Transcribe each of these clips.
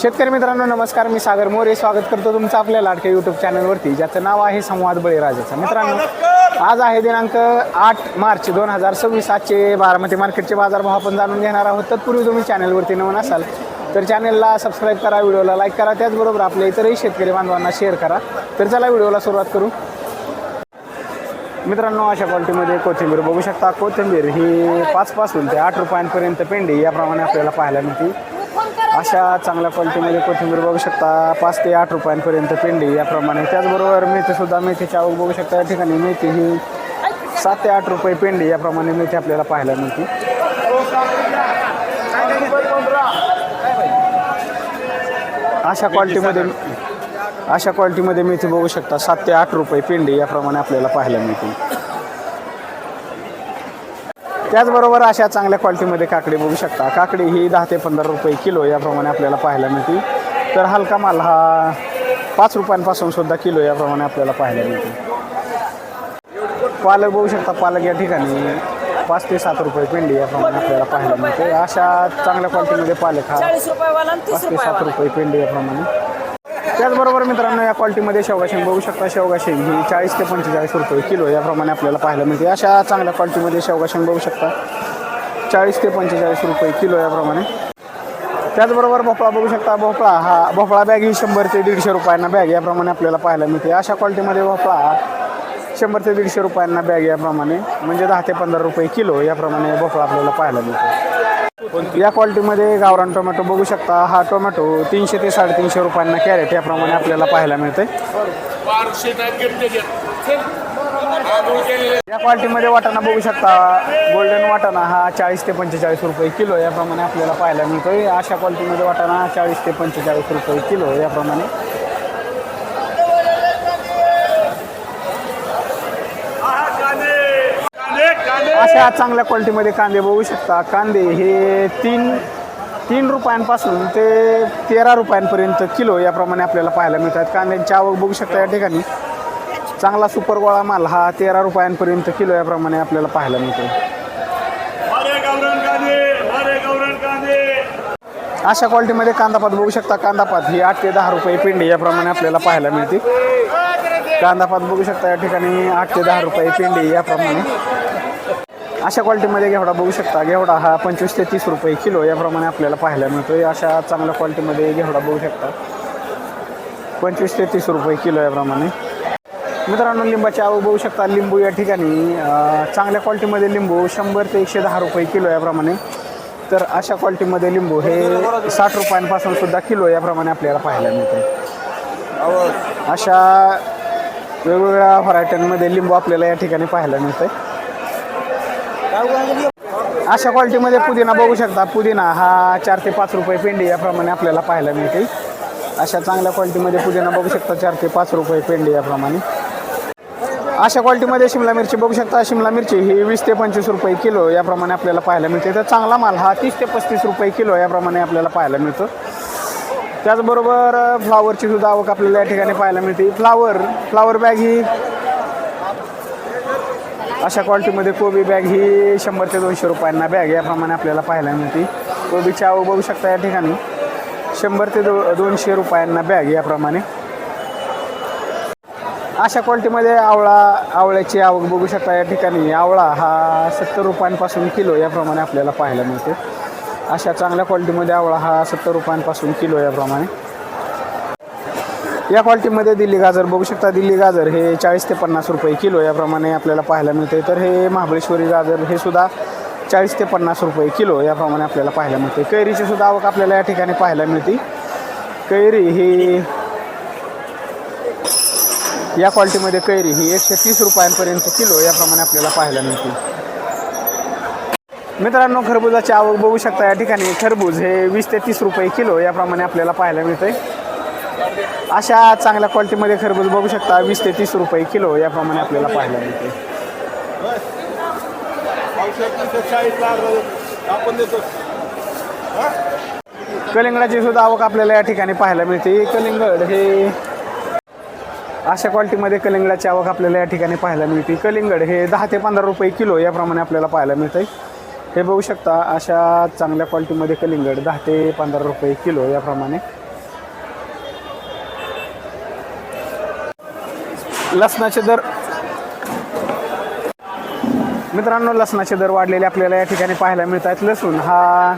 शेतकरी मित्रांनो नमस्कार, मी सागर मोरे स्वागत करतो तुमचं आपल्या लाडक्या यूट्यूब चॅनलवरती, ज्याचं नाव आहे संवाद बळीराजाचं. मित्रांनो, आज आहे दिनांक 8 मार्च 2026. आजचे बारामती मार्केटचे बाजारभाव आपण जाणून घेणार आहोत. तत्पूर्वी तुम्ही चॅनलवरती नवीन असाल तर चॅनलला सबस्क्राईब करा, व्हिडिओला लाईक करा, त्याचबरोबर आपल्या इतरही शेतकरी बांधवांना शेअर करा. तर चला व्हिडिओला सुरुवात करू. मित्रांनो, अशा क्वालिटीमध्ये कोथिंबीर बघू शकता. कोथिंबीर ही 5 पासून ते 8 रुपयांपर्यंत पेंडी याप्रमाणे आपल्याला पाहायला मिळते. अशा चांगल्या क्वालिटीमध्ये कोथिंबीर बघू शकता. 5 ते 8 रुपयांपर्यंत पेंडी याप्रमाणे. त्याचबरोबर मेथीसुद्धा, मेथीची आवक बघू शकता. या ठिकाणी मेथी ही 7 ते 8 रुपये पेंडी याप्रमाणे मेथी आपल्याला पाहायला मिळते. अशा क्वालिटीमध्ये मेथी बघू शकता. 7 ते 8 रुपये पेंडी याप्रमाणे आपल्याला पाहायला मिळते. त्याचबरोबर अशा चांगल्या क्वालिटीमध्ये काकडी बघू शकता. काकडी ही 10 ते 15 रुपये किलो याप्रमाणे आपल्याला पाहायला मिळते. तर हलका माल हा 5 रुपयांपासून सुद्धा किलो याप्रमाणे आपल्याला पाहायला मिळते. पालक बघू शकता. पालक या ठिकाणी 5 ते 7 रुपये पेंडी याप्रमाणे आपल्याला पाहायला मिळते. अशा चांगल्या क्वालिटीमध्ये पालक हा 5 ते 7 रुपये पेंडी याप्रमाणे. त्याचबरोबर मित्रांनो, या क्वालिटीमध्ये शेवगा शेंग बघू शकता. शेवगा शेंग ही 40 ते 45 रुपये किलो याप्रमाणे आपल्याला पाहायला मिळते. अशा चांगल्या क्वालिटीमध्ये शेवगा शेंग बघू शकता. 40 ते 45 रुपये किलो याप्रमाणे. त्याचबरोबर भोपळा बघू शकता. भोपळा बॅग ही 100 ते 150 रुपयांना बॅग याप्रमाणे आपल्याला पाहायला मिळते. अशा क्वालिटीमध्ये भोपळा 100 ते 150 रुपयांना बॅग याप्रमाणे, म्हणजे 10 ते 15 रुपये किलो याप्रमाणे भोपळा आपल्याला पाहायला मिळतो. या क्वालिटीमध्ये गावरान टोमॅटो बघू शकता. हा टोमॅटो 300 ते 350 रुपयांना कॅरेट याप्रमाणे आपल्याला पाहायला मिळते. या क्वालिटीमध्ये वाटाणा बघू शकता. गोल्डन वाटाणा हा 40 ते 45 रुपये किलो याप्रमाणे आपल्याला पाहायला मिळतोय. अशा क्वालिटीमध्ये वाटाणा 40 ते 45 रुपये किलो याप्रमाणे. अशा चांगल्या क्वालिटीमध्ये कांदे बघू शकता. कांदे हे 3 रुपयांपासून ते 13 रुपयांपर्यंत किलो याप्रमाणे आपल्याला पाहायला मिळतात. कांद्यांची आवक बघू शकता. या ठिकाणी चांगला सुपर गोळा माल हा 13 रुपयांपर्यंत किलो याप्रमाणे आपल्याला पाहायला मिळतो. अशा क्वालिटीमध्ये कांदापात बघू शकता. कांदापात ही 8 ते 10 रुपये पेंडी याप्रमाणे आपल्याला पाहायला मिळते. कांदापात बघू शकता. या ठिकाणी 8 ते 10 रुपये पेंडी याप्रमाणे. अशा क्वालिटीमध्ये घेवडा बघू शकता. घेवडा हा 25 ते 30 रुपये किलो याप्रमाणे आपल्याला पाहायला मिळतो. अशा चांगल्या क्वालिटीमध्ये घेवडा बघू शकता. 25 ते 30 रुपये किलो याप्रमाणे. मित्रांनो, लिंबाची आवक बघू शकता. लिंबू या ठिकाणी चांगल्या क्वालिटीमध्ये लिंबू 100 ते 110 रुपये किलो याप्रमाणे. तर अशा क्वालिटीमध्ये लिंबू हे 60 रुपयांपासून सुद्धा किलो याप्रमाणे आपल्याला पाहायला मिळते. अशा वेगवेगळ्या व्हरायट्यांमध्ये लिंबू आपल्याला या ठिकाणी पाहायला मिळते. अशा क्वालिटीमध्ये पुदिना बघू शकता. पुदिना हा 4 ते 5 रुपये पेंडी याप्रमाणे आपल्याला पाहायला मिळते. अशा चांगल्या क्वालिटीमध्ये पुदिना बघू शकता. 4 ते 5 रुपये पेंडी याप्रमाणे. अशा क्वालिटीमध्ये शिमला मिरची बघू शकता. शिमला मिरची ही 20 ते 25 रुपये किलो याप्रमाणे आपल्याला पाहायला मिळते. तर चांगला माल हा 30 ते 35 रुपये किलो याप्रमाणे आपल्याला पाहायला मिळतो. त्याचबरोबर फ्लावरची सुद्धा आवक आपल्याला या ठिकाणी पाहायला मिळते. फ्लावर बॅग ही अशा क्वालिटीमध्ये कोबी बॅग ही 100 ते 200 रुपयांना बॅग याप्रमाणे आपल्याला पाहायला मिळते. कोबीची आवक बघू शकता. या ठिकाणी 100 ते 200 रुपयांना बॅग याप्रमाणे. अशा क्वालिटीमध्ये आवळ्याची आवक बघू शकता. या ठिकाणी आवळा हा 70 रुपयांपासून किलो याप्रमाणे आपल्याला पाहायला मिळते. अशा चांगल्या क्वालिटीमध्ये आवळा हा 70 रुपयांपासून किलो याप्रमाणे. या क्वालिटीमध्ये दिल्ली गाजर बघू शकता. दिल्ली गाजर हे 40 ते 50 रुपये किलो याप्रमाणे आपल्याला पाहायला मिळते. तर हे महाबळेश्वरी गाजर हे सुद्धा 40 ते 50 रुपये किलो याप्रमाणे आपल्याला पाहायला मिळते. कैरीची सुद्धा आवक आपल्याला या ठिकाणी पाहायला मिळते. कैरी ही या क्वालिटीमध्ये कैरी ही 130 रुपयांपर्यंत किलो याप्रमाणे आपल्याला पाहायला मिळते. मित्रांनो, खरबुजाची आवक बघू शकता. या ठिकाणी खरबूज हे 20 ते 30 रुपये किलो याप्रमाणे आपल्याला पाहायला मिळते. अशा चांगल्या क्वालिटीमध्ये खरबूज बघू शकता. 20 ते 30 रुपये किलो याप्रमाणे आपल्याला पाहायला मिळते. कलिंगडाची सुद्धा आवक आपल्याला या ठिकाणी पाहायला मिळते. कलिंगड हे अशा क्वालिटीमध्ये कलिंगडाची आवक आपल्याला या ठिकाणी पाहायला मिळते. कलिंगड हे 10 ते 15 रुपये किलो याप्रमाणे आपल्याला पाहायला मिळते. हे बघू शकता अशा चांगल्या क्वालिटीमध्ये कलिंगड 10 ते 15 रुपये किलो याप्रमाणे. लसणाचे दर मित्रांनो, लसणाचे दर वाढलेले आपल्याला या ठिकाणी पाहायला मिळत आहेत. लसूण हा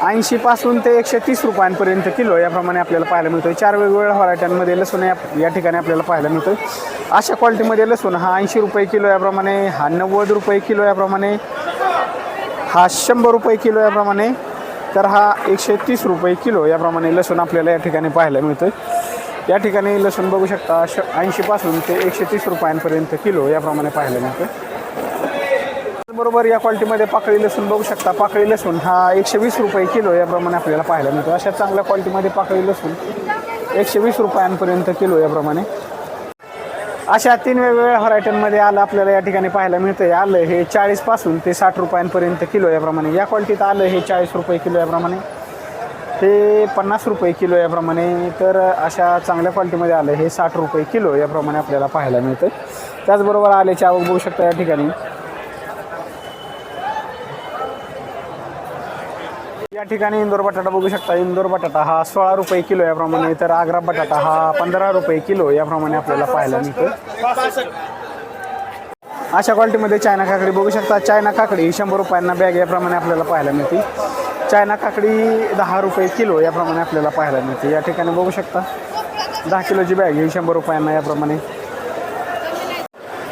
80 पासून ते 130 रुपयांपर्यंत किलो याप्रमाणे आपल्याला पाहायला मिळतो. 4 वेगवेगळ्या व्हरायट्यांमध्ये लसूण या ठिकाणी आपल्याला पाहायला मिळतो. अशा क्वालिटीमध्ये लसूण हा 80 रुपये किलो याप्रमाणे, हा 90 रुपये किलो याप्रमाणे, हा 100 रुपये किलो याप्रमाणे, तर हा 130 रुपये किलो याप्रमाणे लसूण आपल्याला या ठिकाणी पाहायला मिळतं. या ठिकाणी लसूण बघू शकता 80 पासून ते 130 रुपयांपर्यंत किलो याप्रमाणे पाहायला मिळतं. बरोबर या क्वालिटीमध्ये पाकळी लसूण बघू शकता. पाकळी लसूण हा 120 रुपये किलो याप्रमाणे आपल्याला पाहायला मिळतो. अशा चांगल्या क्वालिटीमध्ये पाकळी लसूण 120 रुपयांपर्यंत किलो याप्रमाणे. अशा 3 वेगवेगळ्या व्हरायटीमध्ये आलं आपल्याला या ठिकाणी पाहायला मिळतं. आलं हे 40 पासून ते 60 रुपयांपर्यंत किलो याप्रमाणे. या क्वालिटीत आलं हे 40 रुपये किलो याप्रमाणे, हे 50 रुपये किलो याप्रमाणे. तर अशा चांगल्या क्वालिटीमध्ये आलं हे 60 रुपये किलो याप्रमाणे आपल्याला पाहायला मिळतं. त्याचबरोबर आल्याची आवक बघू शकता या ठिकाणी. या ठिकाणी इंदोर बटाटा बघू शकता. इंदोर बटाटा हा 16 रुपये किलो याप्रमाणे, तर आग्रा बटाटा हा 15 रुपये किलो याप्रमाणे आपल्याला पाहायला मिळतो. अशा क्वालिटीमध्ये चायना काकडी बघू शकता. चायना काकडी 100 रुपयांना बॅग याप्रमाणे आपल्याला पाहायला मिळते. चायना काकडी 10 रुपये किलो याप्रमाणे आपल्याला पाहायला मिळते. या ठिकाणी बघू शकता 10 किलोची बॅग ही 100 रुपयांना याप्रमाणे.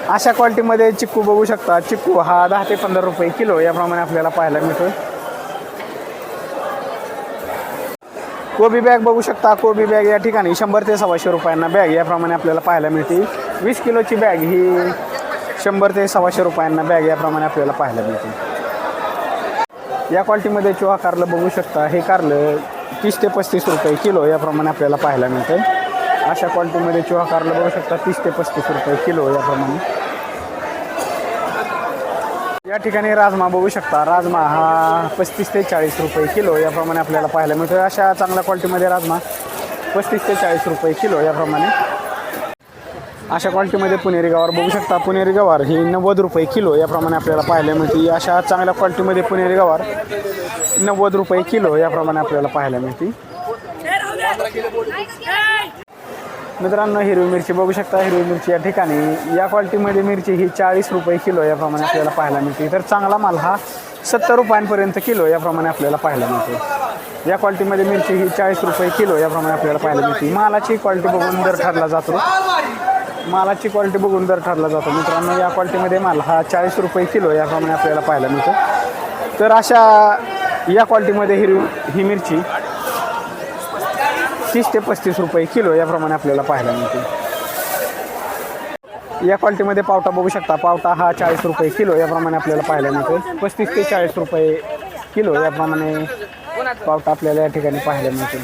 अशा क्वालिटीमध्ये चिक्कू बघू शकता. चिक्कू हा 10 ते 15 रुपये किलो याप्रमाणे आपल्याला पाहायला मिळतो. कोबी बॅग बघू शकता. कोबी बॅग या ठिकाणी 100 ते 125 रुपयांना बॅग याप्रमाणे आपल्याला पाहायला मिळते. 20 किलोची बॅग ही 100 ते 125 रुपयांना बॅग याप्रमाणे आपल्याला पाहायला मिळते. या क्वालिटीमध्ये चोहा कारलं बघू शकता. हे कारलं 30 ते 35 रुपये किलो याप्रमाणे आपल्याला पाहायला मिळतं. अशा क्वालिटीमध्ये चोहा कारलं बघू शकता 30 ते 35 रुपये किलो याप्रमाणे. या ठिकाणी राजमा बघू शकता. राजमा हा 35 ते 40 रुपये किलो याप्रमाणे आपल्याला पाहायला मिळतो. अशा चांगल्या क्वालिटीमध्ये राजमा 35 ते 40 रुपये किलो याप्रमाणे. अशा क्वालिटीमध्ये पुणेरी गवार बघू शकता. पुणेरी गवार ही 90 रुपये किलो याप्रमाणे आपल्याला पाहायला मिळते. अशा चांगल्या क्वालिटीमध्ये पुणेरी गवार 90 रुपये किलो याप्रमाणे आपल्याला पाहायला मिळते. मित्रांनो, हिरवी मिरची बघू शकता. हिरवी मिरची या ठिकाणी या क्वालिटीमध्ये मिरची ही 40 रुपये किलो याप्रमाणे आपल्याला पाहायला मिळते. तर चांगला माल हा 70 रुपयांपर्यंत किलो याप्रमाणे आपल्याला पाहायला मिळते. या क्वालिटीमध्ये मिरची ही 40 रुपये किलो याप्रमाणे आपल्याला पाहायला मिळते. मालाची क्वालिटी बघून दर ठरला जातो. मालाची क्वालिटी बघून दर ठरला जातो. मित्रांनो, या क्वालिटीमध्ये माल हा 40 रुपये किलो याप्रमाणे आपल्याला पाहायला मिळतो. तर अशा या क्वालिटीमध्ये ही मिरची 30 ते 35 रुपये किलो याप्रमाणे आपल्याला पाहायला मिळते. या क्वालिटीमध्ये पावटा बघू शकता. पावटा हा 40 रुपये किलो याप्रमाणे आपल्याला पाहायला मिळतो. 35 ते 40 रुपये किलो याप्रमाणे पावटा आपल्याला या ठिकाणी पाहायला मिळते.